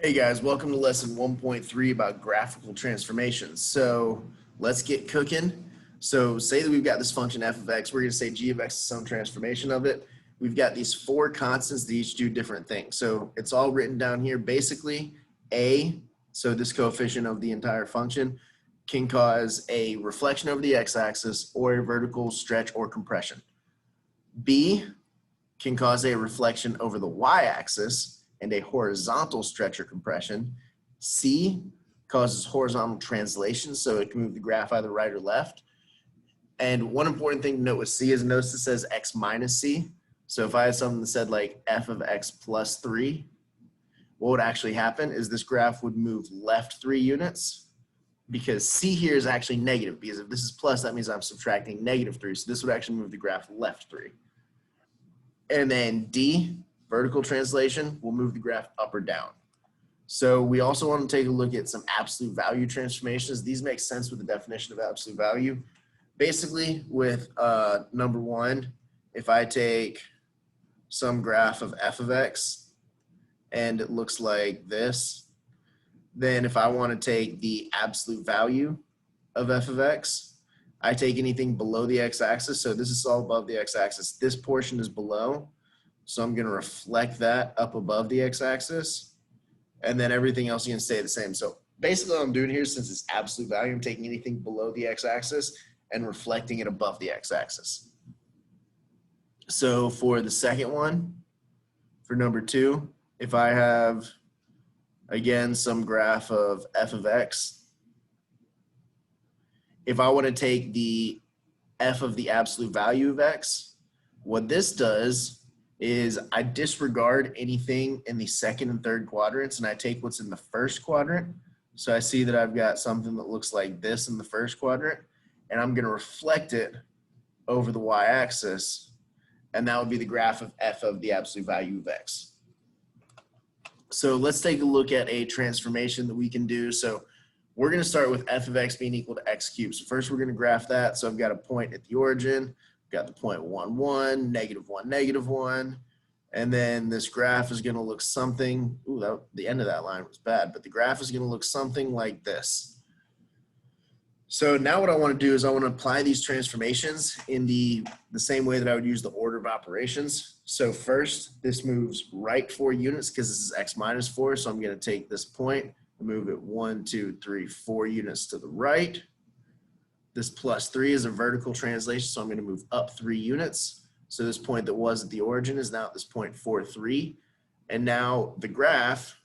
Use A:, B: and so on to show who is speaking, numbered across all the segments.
A: Hey guys, welcome to lesson 1.3 about graphical transformations. So let's get cooking. So say that we've got this function f of x, we're going to say g of x is some transformation of it. We've got these four constants that each do different things. So it's all written down here. Basically, a, so this coefficient of the entire function, can cause a reflection over the x-axis or a vertical stretch or compression. B can cause a reflection over the y-axis and a horizontal stretch or compression. C causes horizontal translation, so it can move the graph either right or left. And one important thing to note with C is notice it says x minus C. So if I had something that said like f of x plus 3, what would actually happen is this graph would move left 3 units because C here is actually negative, because if this is plus, that means I'm subtracting -3. So this would actually move the graph left 3. And then D, vertical translation, will move the graph up or down. So we also want to take a look at some absolute value transformations. These make sense with the definition of absolute value. Basically, with number one, if I take some graph of f of x and it looks like this, then if I want to take the absolute value of f of x, I take anything below the x-axis. So this is all above the x-axis. This portion is below. So I'm going to reflect that up above the x-axis. And then everything else is going to stay the same. So basically what I'm doing here, since it's absolute value, I'm taking anything below the x-axis and reflecting it above the x-axis. So for the second one, for number two, if I have, again, some graph of f of x, if I want to take the f of the absolute value of x, what this does is I disregard anything in the second and third quadrants and I take what's in the first quadrant. So I see that I've got something that looks like this in the first quadrant, and I'm going to reflect it over the y-axis, and that would be the graph of f of the absolute value of x. So let's take a look at a transformation that we can do. So we're going to start with f of x being equal to x cubed. So first we're going to graph that. So I've got a point at the origin, got the point 1, 1, -1, -1, and then this graph is going to look something, the end of that line was bad, but the graph is going to look something like this. So now what I want to do is I want to apply these transformations in the same way that I would use the order of operations. So first, this moves right 4 units because this is x minus 4, so I'm going to take this point, move it 1, 2, 3, 4 units to the right. This plus 3 is a vertical translation, so I'm going to move up 3 units. So this point that was at the origin is now at this point 4, 3. And now the graph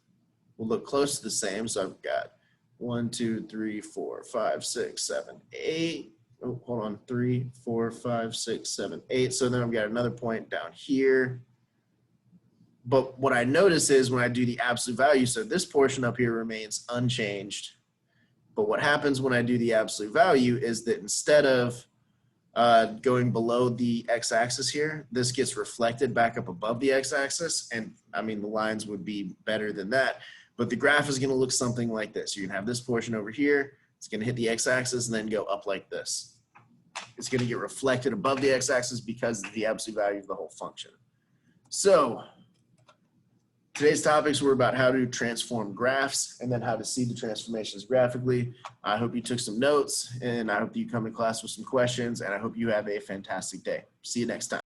A: will look close to the same. So I've got 1, 2, 3, 4, 5, 6, 7, 8. Oh, hold on. 3, 4, 5, 6, 7, 8. So then I've got another point down here. But what I notice is when I do the absolute value, so this portion up here remains unchanged. But what happens when I do the absolute value is that instead of going below the x-axis here, this gets reflected back up above the x-axis. And I mean, the lines would be better than that. But the graph is going to look something like this. You're going to have this portion over here. It's going to hit the x-axis and then go up like this. It's going to get reflected above the x-axis because of the absolute value of the whole function. So today's topics were about how to transform graphs and then how to see the transformations graphically. I hope you took some notes, and I hope that you come to class with some questions, and I hope you have a fantastic day. See you next time.